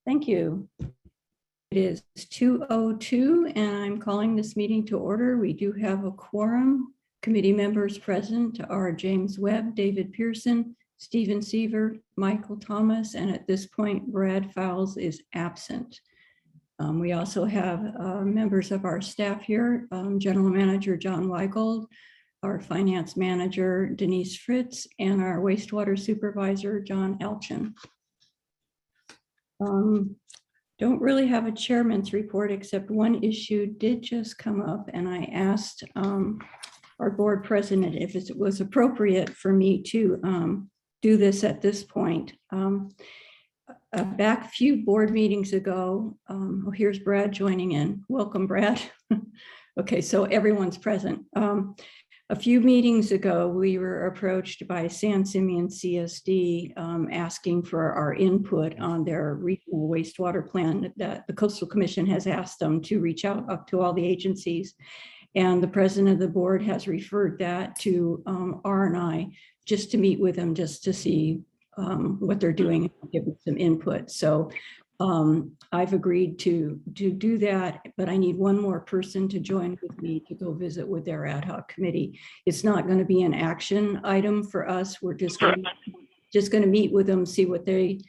Thank you. It is 2:02 and I'm calling this meeting to order. We do have a quorum. Committee members present are James Webb, David Pearson, Stephen Seaver, Michael Thomas, and at this point, Brad Fowles is absent. We also have members of our staff here, General Manager John Weigold, our Finance Manager Denise Fritz, and our Wastewater Supervisor John Elchin. Don't really have a chairman's report, except one issue did just come up, and I asked our board president if it was appropriate for me to do this at this point. Back a few board meetings ago, oh, here's Brad joining in. Welcome, Brad. Okay, so everyone's present. A few meetings ago, we were approached by San Simeon CSD asking for our input on their regional wastewater plan that the Coastal Commission has asked them to reach out up to all the agencies. And the president of the board has referred that to R&I just to meet with them, just to see what they're doing and give them some input. So I've agreed to do that, but I need one more person to join with me to go visit with their ad hoc committee. It's not going to be an action item for us. We're just going to meet with them, see what they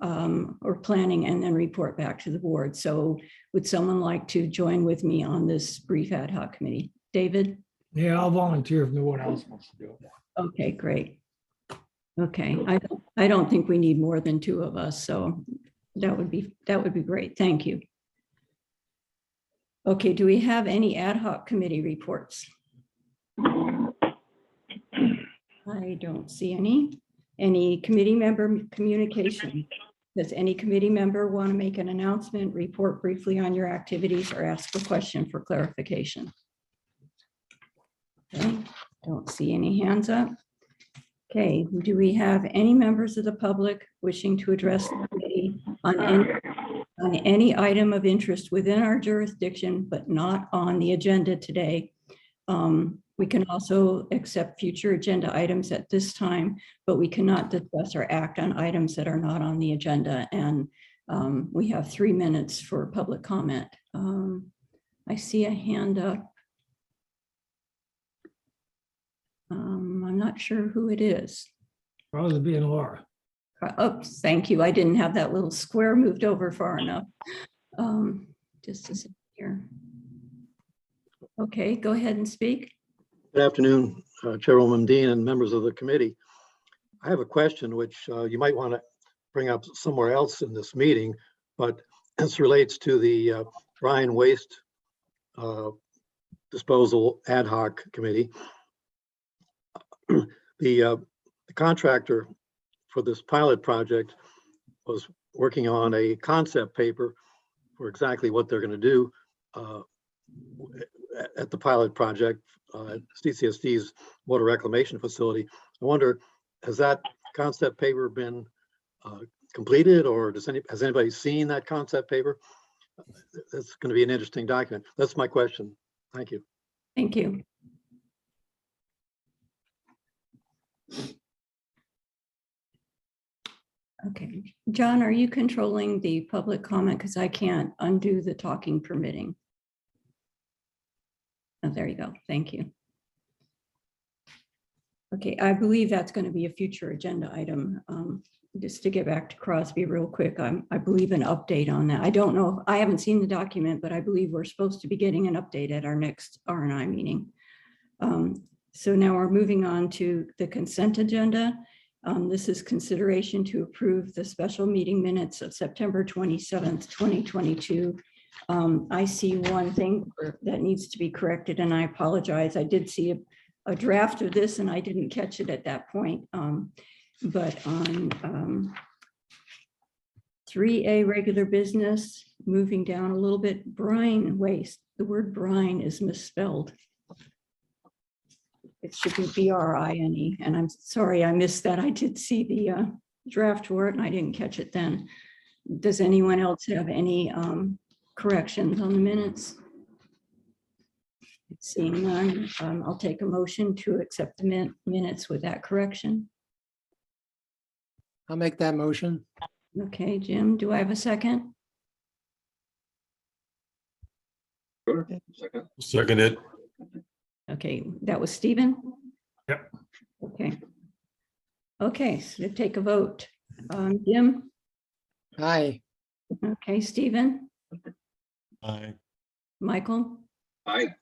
are planning, and then report back to the board. So would someone like to join with me on this brief ad hoc committee? David? Yeah, I'll volunteer if no one else wants to do it. Okay, great. Okay, I don't think we need more than two of us, so that would be great. Thank you. Okay, do we have any ad hoc committee reports? I don't see any. Any committee member communication? Does any committee member want to make an announcement, report briefly on your activities, or ask a question for clarification? Okay, don't see any hands up. Okay, do we have any members of the public wishing to address the committee on any item of interest within our jurisdiction, but not on the agenda today? We can also accept future agenda items at this time, but we cannot discuss or act on items that are not on the agenda. And we have 3 minutes for public comment. I see a hand up. I'm not sure who it is. Probably being Laura. Oops, thank you. I didn't have that little square moved over far enough. Just a second here. Okay, go ahead and speak. Good afternoon, Chairwoman Dean and members of the committee. I have a question which you might want to bring up somewhere else in this meeting, but this relates to the brine waste disposal ad hoc committee. The contractor for this pilot project was working on a concept paper for exactly what they're going to do at the pilot project at CCSD's water reclamation facility. I wonder, has that concept paper been completed, or has anybody seen that concept paper? That's going to be an interesting document. That's my question. Thank you. Thank you. Okay, John, are you controlling the public comment? Because I can't undo the talking permitting. Oh, there you go. Thank you. Okay, I believe that's going to be a future agenda item. Just to get back to Crosby real quick, I believe an update on that. I don't know, I haven't seen the document, but I believe we're supposed to be getting an update at our next R&I meeting. So now we're moving on to the consent agenda. This is consideration to approve the special meeting minutes of September 27th, 2022. I see one thing that needs to be corrected, and I apologize. I did see a draft of this and I didn't catch it at that point. But on 3A regular business, moving down a little bit, brine waste, the word brine is misspelled. It should be B-R-I-N-E, and I'm sorry I missed that. I did see the draft for it and I didn't catch it then. Does anyone else have any corrections on the minutes? Seeing none, I'll take a motion to accept the minutes with that correction. I'll make that motion. Okay, Jim, do I have a second? Sure. Second. Seconded. Okay, that was Stephen? Yep. Okay. Okay, so take a vote. Jim? Aye. Okay, Stephen? Aye. Michael? Aye.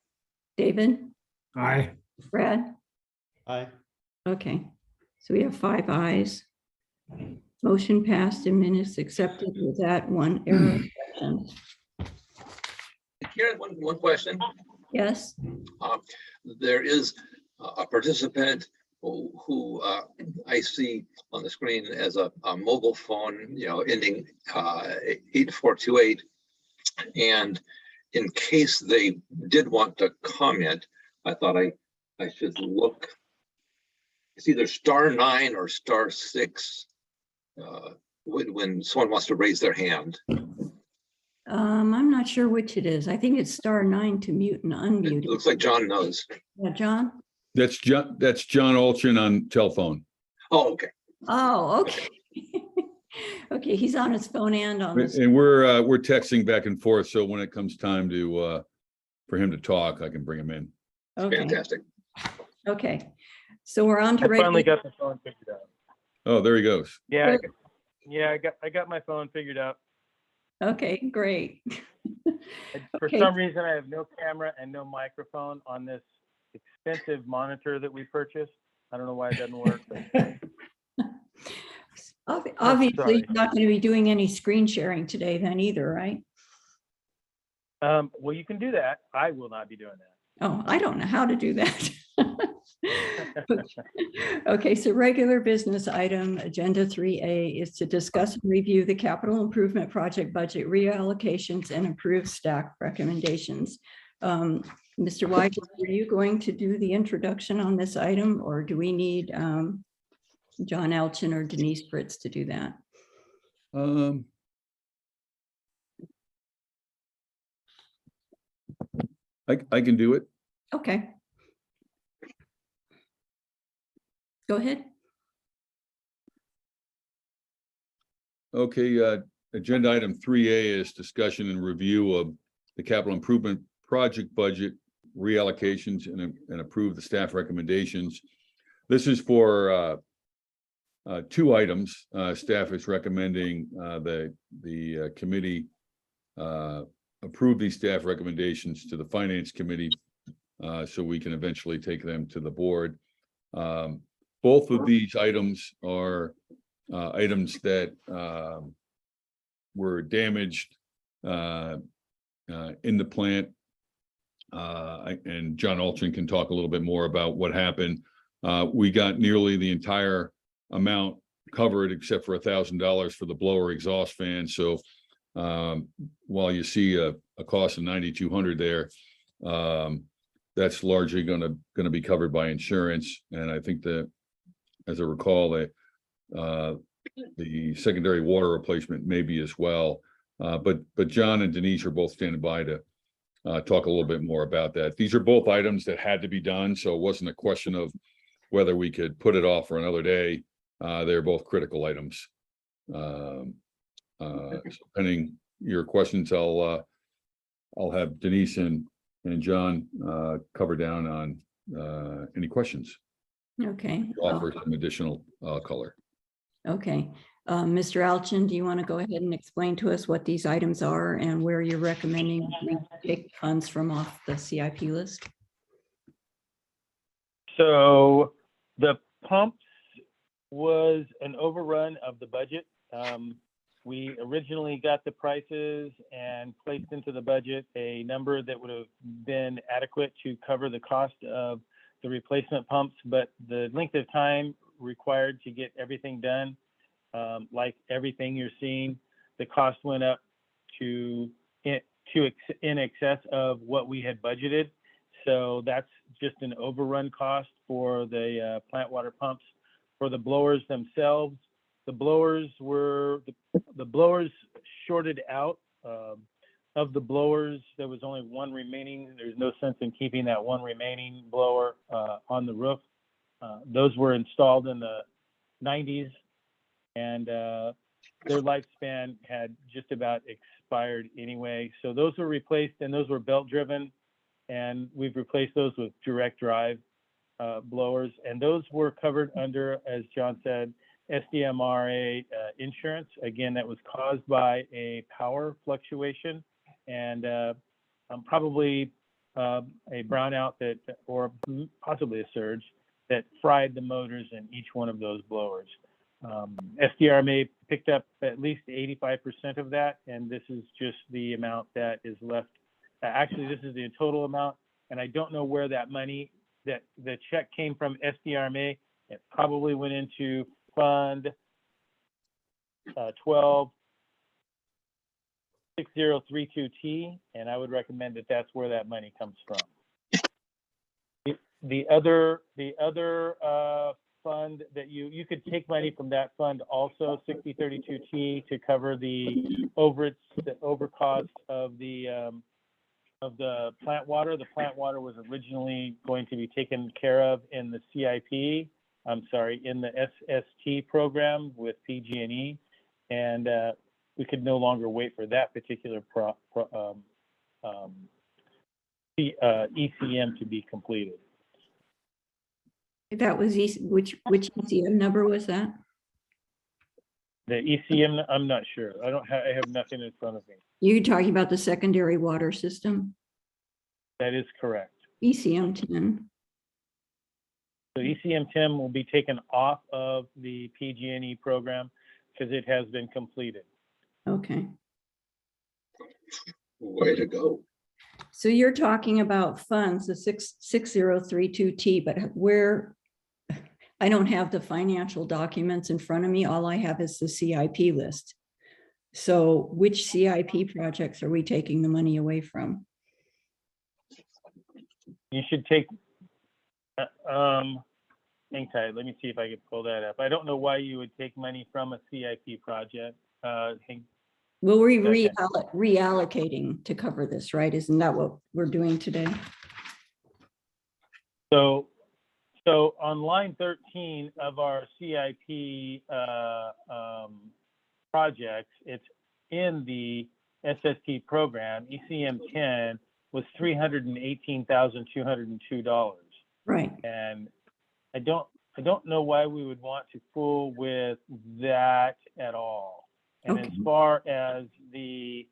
David? Aye. Brad? Aye. Okay, so we have 5 ayes. Motion passed and minutes accepted with that one error. Correction. Karen, one question. Yes, There is a participant who I see on the screen as a mobile phone, ending 8428. And in case they did want to comment, I thought I should look. It's either *9 or *6 when someone wants to raise their hand. I'm not sure which it is. I think it's *9 to mute and It unmute. looks like John knows. Yeah, John? That's John Olchin on telephone. Oh, okay. Oh, okay. Okay, he's on his phone and on this. And we're texting back and forth. So when it comes time to for him to talk, I can bring him in. Okay, Fantastic. okay. So we're on to I finally regular. got the phone figured out. Oh, there he goes. Yeah, I got my phone figured out. Okay, great. For Okay. some reason, I have no camera and no microphone on this expensive monitor that we purchased. I don't know why it doesn't work. But Obviously, sorry. you're not going to be doing any screen sharing today then either, right? well, you can do that. I will not be doing that. Oh, I don't know how to do that. Okay, so regular business item, agenda 3A is to discuss and review the capital improvement project budget reallocations and approve staff recommendations. Mr. White, are you going to do the introduction on this item, or do we need John Elchin or Denise Fritz to do that? I can do it. Okay. Go ahead. Okay, agenda item 3A is discussion and review of the capital improvement project budget reallocations and approve the staff recommendations. This is for 2 items. Staff is recommending the committee approve these staff recommendations to the finance committee so we can eventually take them to the board. Both of these items are items that were damaged in the plant. And John Olchin can talk a little bit more about what happened. We got nearly the entire amount covered except for $1,000 for the blower exhaust fan. So while you see a cost of $9,200 there, that's largely going to be covered by insurance. And I think that, as I recall, the secondary water replacement maybe as well. But John and Denise are both standing by to talk a little bit more about that. These are both items that had to be done, so it wasn't a question of whether we could put it off for another day. They're both critical items. So pending your questions, I'll have Denise and John cover down on any questions. Okay. Offer some additional color. Okay. Mr. Alchin, do you want to go ahead and explain to us what these items are and where you're recommending we take funds from off the CIP list? So the pumps was an overrun of the budget. We originally got the prices and placed into the budget a number that would have been adequate to cover the cost of the replacement pumps, but the length of time required to get everything done, like everything you're seeing, the cost went up to in excess of what we had budgeted. So that's just an overrun cost for the plant water pumps. For the blowers themselves, the blowers shorted out. Of the blowers, there was only one remaining. There's no sense in keeping that one remaining blower on the roof. Those were installed in the 90s, and their lifespan had just about expired anyway. So those were replaced, and those were belt driven, and we've replaced those with direct drive blowers, and those were covered under, as John said, SDMRA insurance. Again, that was caused by a power fluctuation and probably a brownout that, or possibly a surge that fried the motors in each one of those blowers. SDRMA picked up at least 85% of that, and this is just the amount that is left. Actually, this is the total amount, and I don't know where that money, that the check came from SDRMA. It probably went into Fund 126032T, and I would recommend that that's where that money comes from. The other fund that you could take money from that fund also, 6032T, to cover the overcost of the plant water. The plant water was originally going to be taken care of in the CIP. I'm sorry, in the SST program with PG&E, and we could no longer wait for that particular ECM to be completed. That was which ECM number was that? The ECM, I'm not sure. I have nothing in front of me. You talking about the secondary water system? That is correct. ECM 10. So ECM 10 will be taken off of the PG&E program because it has been completed. Okay. Way to go. So you're talking about funds, the 6032T, but where, I don't have the financial documents in front of me. All I have is the CIP list. So which CIP projects are we taking the money away from? You should take, hang tight, let me see if I can pull that up. I don't know why you would take money from a CIP project. Well, we're reallocating to cover this, right? Isn't that what we're doing today? So on line 13 of our CIP projects, it's in the SST program. ECM 10 was $318,202. Right. And I don't know why we would want to fool with that at all. And Okay. as far as the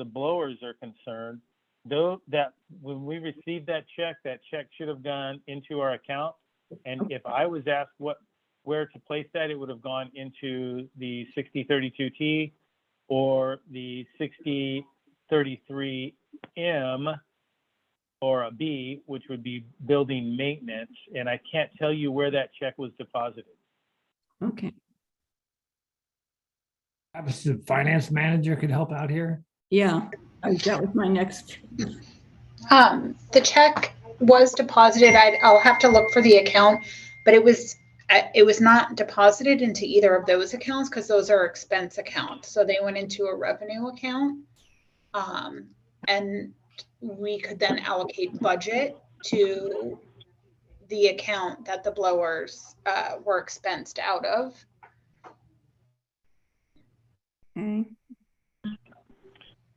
blowers are concerned, though, that when we received that check should have gone into our account. And if I was asked where to place that, it would have gone into the 6032T or the 6033M or a B, which would be building maintenance. And I can't tell you where that check was deposited. Okay. Perhaps the finance manager could help out here. Yeah, that was my next. The check was deposited. I'll have to look for the account, but it was not deposited into either of those accounts because those are expense accounts. So they went into a revenue account, and we could then allocate budget to the account that the blowers were expensed out of. Okay.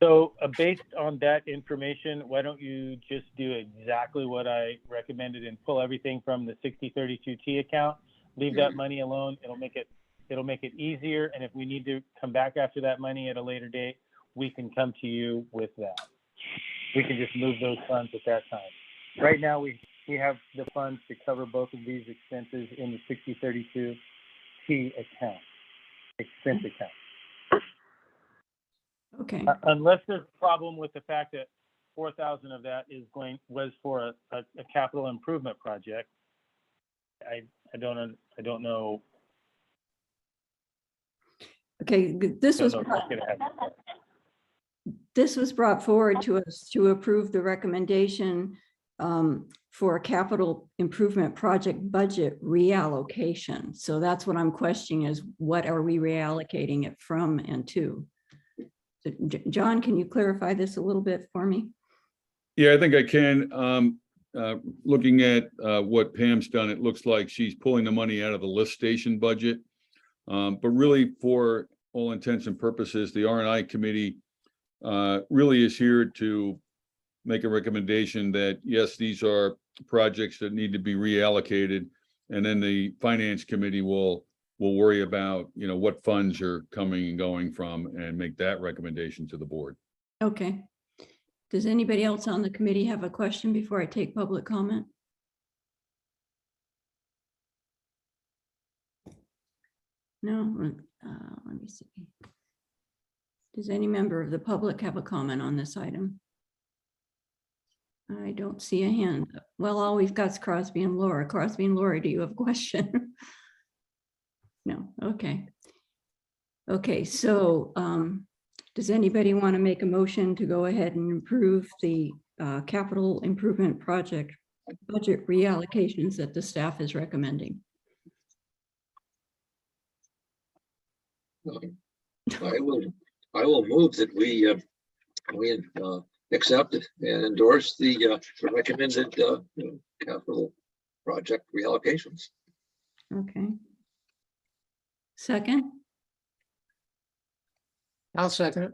So based on that information, why don't you just do exactly what I recommended and pull everything from the 6032T account, leave that money alone. It'll make it easier. And if we need to come back after that money at a later date, we can come to you with that. We can just move those funds at that time. Right now, we have the funds to cover both of these expenses in the 6032T account, expense account. Okay. Unless there's a problem with the fact that 4,000 of that was for a capital improvement project. I don't know. Okay, this was brought forward to us to approve the recommendation for a capital improvement project budget reallocation. So that's what I'm questioning is what are we reallocating it from and to? So, John, can you clarify this a little bit for me? Yeah, I think I can. Looking at what Pam's done, it looks like she's pulling the money out of the lift station budget. But really, for all intents and purposes, the R&I committee really is here to make a recommendation that, yes, these are projects that need to be reallocated. And then the finance committee will worry about, what funds are coming and going from and make that recommendation to the board. Okay. Does anybody else on the committee have a question before I take public comment? No, let me see. Does any member of the public have a comment on this item? I don't see a hand. Well, all we've got is Crosby and Laura. Crosby and Laura, do you have a question? No, okay. Okay, so does anybody want to make a motion to go ahead and approve the capital improvement project budget reallocations that the staff is recommending? I will move that we accept and endorse the recommended capital project reallocations. Okay. Second? I'll second it.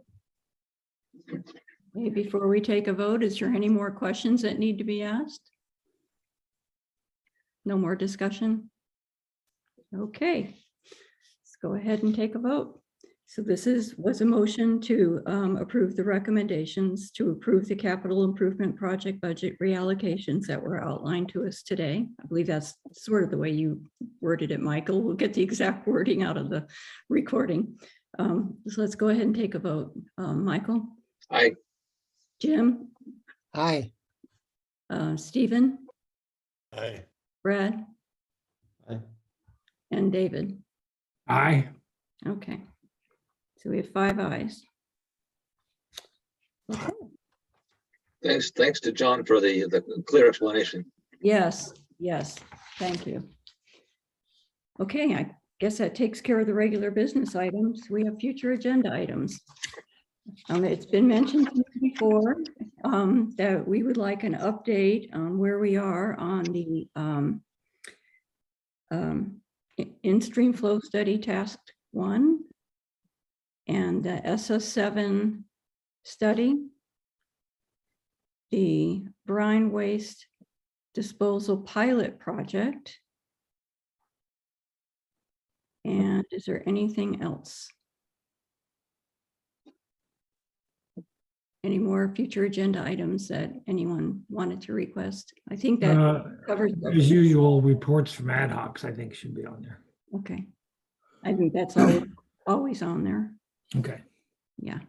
Okay, before we take a vote, is there any more questions that need to be asked? No more discussion? Okay, let's go ahead and take a vote. So this was a motion to approve the recommendations to approve the capital improvement project budget reallocations that were outlined to us today. I believe that's sort of the way you worded it, Michael. We'll get the exact wording out of the recording. So let's go ahead and take a vote. Michael? Aye. Jim? Aye. Stephen? Aye. Brad? Aye. And David? Aye. Okay. So we have 5 ayes. Okay. Thanks to John for the clear explanation. Yes, thank you. Okay, I guess that takes care of the regular business items. We have future agenda items. It's been mentioned before that we would like an update on where we are on the in-stream flow study task 1 and the SS7 study, the brine waste disposal pilot project. And is there anything else? Any more future agenda items that anyone wanted to request? I think that covers. As usual, reports from ad hocs, I think should be on there. Okay. I think that's always on there. Okay. Yeah.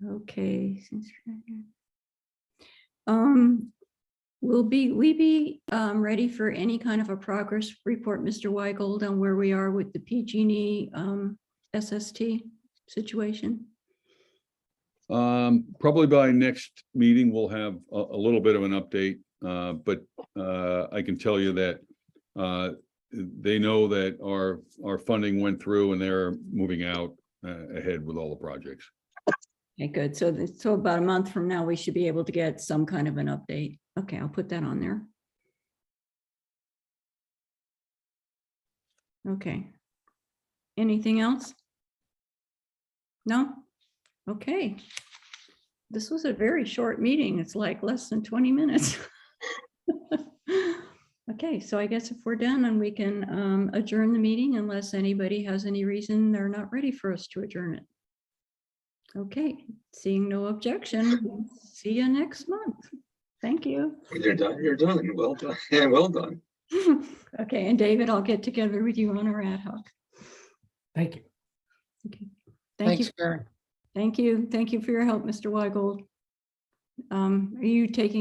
Okay. Will we be ready for any kind of a progress report, Mr. Weigold, on where we are with the PG&E SST situation? Probably by next meeting, we'll have a little bit of an update, but I can tell you that they know that our funding went through and they're moving out ahead with all the projects. Okay, good. So about a month from now, we should be able to get some kind of an update. Okay, I'll put that on there. Okay. Anything else? No? Okay. This was a very short meeting. It's like less than 20 minutes. Okay, so I guess if we're done, and we can adjourn the meeting unless anybody has any reason they're not ready for us to adjourn it. Okay, seeing no objection, we'll see you next month. Thank you. You're done. You're done. Well done. Yeah, well done. Okay, and David, I'll get together with you on our ad hoc. Thank you. Okay. Thank you. Thanks, Karen. Thank you. Thank you for your help, Mr. Weigold. Are you taking